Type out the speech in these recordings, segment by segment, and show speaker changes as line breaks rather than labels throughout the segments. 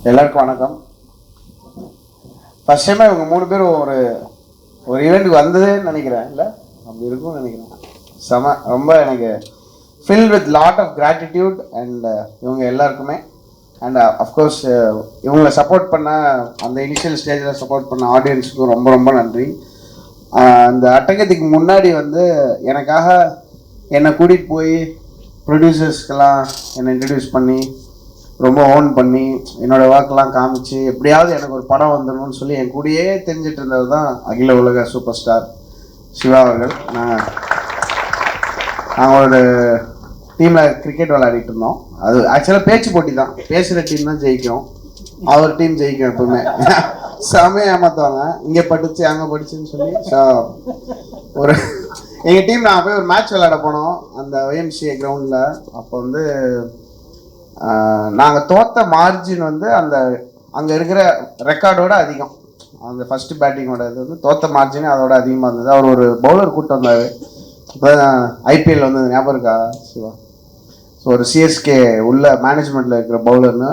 எல்லாருக்கும் வணக்கம். ஃபர்ஸ்ட் டைமாக இவங்க 3 பேரும் ஒரு ஒரு ஈவெண்ட்டுக்கு வந்ததேன்னு நினைக்கிறேன், இல்லை அப்படி இருக்கும்னு நினைக்கிறேன். செம, ரொம்ப எனக்கு fill with lot of gratitude and இவங்க எல்லாருக்குமே. அண்ட் அஃப்கோர்ஸ் இவங்களை சப்போர்ட் பண்ண, அந்த இனிஷியல் ஸ்டேஜில் சப்போர்ட் பண்ண ஆடியன்ஸுக்கும் ரொம்ப ரொம்ப நன்றி. அந்த அட்டகத்துக்கு முன்னாடி வந்து எனக்காக என்னை கூட்டிகிட்டு போய் ப்ரொடியூசர்ஸ்க்கெல்லாம் என்னை இன்ட்ரடியூஸ் பண்ணி ரொம்ப ஓன் பண்ணி என்னோடய ஒர்க்கெலாம் காமிச்சு எப்படியாவது எனக்கு ஒரு படம் வந்துடணும்னு சொல்லி என் கூடயே தெரிஞ்சிட்டு இருந்தது தான் அகில உலக சூப்பர் ஸ்டார் சிவா அவர்கள். நாங்கள் ஒரு டீமில் கிரிக்கெட் விளையாடிட்டு இருந்தோம். அது ஆக்சுவலாக பேச்சு போட்டி தான், பேசுகிற டீம் தான் ஜெயிக்கும், அவர் டீம் ஜெயிக்கும் எப்பவுமே. செமையாக ஏமாற்றுவாங்க, இங்கே படிச்சு அங்கே படிச்சுன்னு சொல்லி. ஸோ ஒரு எங்கள் டீம் நாங்கள் போய் ஒரு மேட்ச் விளையாட போனோம் அந்த YMCA கிரவுண்டில். அப்போ வந்து நாங்கள் தோற்ற மார்ஜின் வந்து அந்த அங்கே இருக்கிற ரெக்கார்டோட அதிகம். அந்த ஃபஸ்ட்டு பேட்டிங்கோட இது வந்து தோற்ற மார்ஜினே அதோட அதிகமாக இருந்தது. அவர் ஒரு பவுலர் கூப்பிட்டு வந்தார். இப்போ IPL வந்து ஞாபகம் இருக்கா சிவா? ஸோ ஒரு CSK உள்ள மேனேஜ்மெண்ட்டில் இருக்கிற பவுலர்னு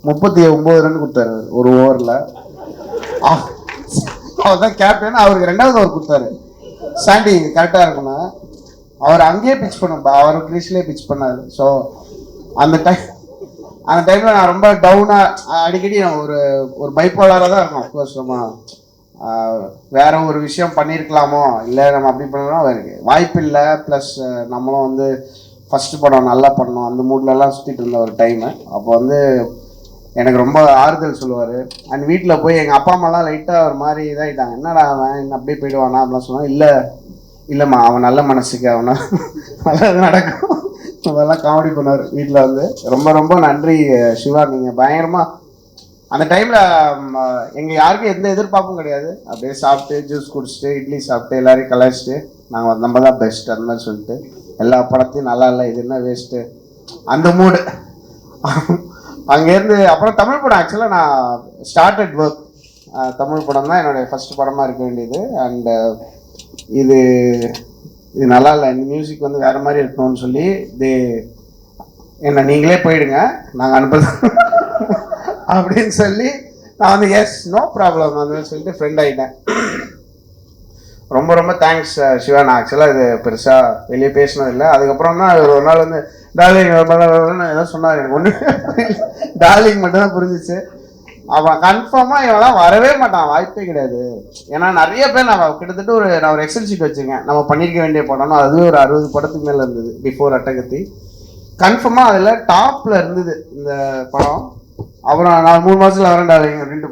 39 ரன் கொடுத்தாரு ஒரு ஓவரில். அவர் தான் கேப்டன். அவருக்கு 2வது ஓவர் கொடுத்தாரு. சாண்டி கரெக்டாக இருக்கணும், அவர் அங்கேயே பிச் பண்ணப்பா, அவர் கிரீஸ்லேயே பிச் பண்ணார். ஸோ அந்த டைமில் நான் ரொம்ப டவுனாக, அடிக்கடி ஒரு பைப்போலராக தான் இருக்கும். அஃப்கோர்ஸ் நம்ம வேற ஒரு விஷயம் பண்ணியிருக்கலாமோ, இல்லை நம்ம அப்படி பண்ணலாம் வாய்ப்பு இல்லை. ப்ளஸ் நம்மளும் வந்து ஃபஸ்ட்டு படம் நல்லா பண்ணோம், அந்த மூட்லலாம் சுற்றிட்டு இருந்த ஒரு டைமு. அப்போ வந்து எனக்கு ரொம்ப ஆறுதல் சொல்லுவார். அண்ட் வீட்டில் போய் எங்கள் அப்பா அம்மாலாம் லைட்டாக ஒரு மாதிரி இதாகிட்டாங்க, என்னடா அவன் இன்னும் அப்படியே போயிடுவானா அப்படிலாம் சொன்னாங்க. இல்லைம்மா, அவன் நல்ல மனசுக்கு, அவனை நல்லது நடக்கும், அதெல்லாம் காமெடி பண்ணார் வீட்டில் வந்து. ரொம்ப ரொம்ப நன்றி சிவா. நீங்கள் பயங்கரமாக அந்த டைமில் எங்கள் யாருக்கும் எந்த எதிர்பார்ப்பும் கிடையாது. அப்படியே சாப்பிட்டு ஜூஸ் குடிச்சிட்டு இட்லி சாப்பிட்டு எல்லாரையும் கலாய்ச்சிட்டு நாங்கள் நம்ம தான் பெஸ்ட் அந்த மாதிரி சொல்லிட்டு எல்லா படத்தையும் நல்லா இல்லை, இது என்ன வேஸ்ட்டு அந்த மூடு. அங்கேருந்து அப்புறம் தமிழ் படம் ஆக்சுவலாக நான் ஸ்டார்டட் ஒர்க். தமிழ் படம் தான் என்னுடைய ஃபஸ்ட் படமாக இருக்க வேண்டியது. அண்டு இது நல்லா இல்லை, இந்த மியூசிக் வந்து வேறு மாதிரி இருக்கணும்னு சொல்லி என்ன நீங்களே போயிடுங்க, நாங்கள் அனுப்புறது அப்படின்னு சொல்லி நான் வந்து எஸ் நோ ப்ராப்ளம் அந்த சொல்லிட்டு ஃப்ரெண்ட் ஆகிட்டேன். ரொம்ப ரொம்ப தேங்க்ஸ் சிவா. நான் ஆக்சுவலாக இது பெருசாக வெளியே பேசினதில்லை. அதுக்கப்புறம் தான் ஒரு நாள் வந்து டார்லிங் ஏதோ சொன்னார், எனக்கு ஒன்று டார்லிங் மட்டும்தான் புரிஞ்சிச்சு. அவன் கன்ஃபார்மாக இவெல்லாம் வரவே மாட்டான், வாய்ப்பே கிடையாது. ஏன்னா நிறைய பேர் நான் கிட்டத்தட்ட நான் ஒரு எக்ஸல் ஷீட் வச்சுருக்கேன், நம்ம பண்ணியிருக்க வேண்டிய படம்னா அதுவே ஒரு 60 படத்துக்கு மேலே இருந்தது பிஃபோர் அட்டகத்தி. கன்ஃபார்மாக அதில் டாப்பில் இருந்தது இந்த படம். அப்புறம் நான் 3 மாதத்தில் வரேன் டார்லிங் அப்படின்ட்டு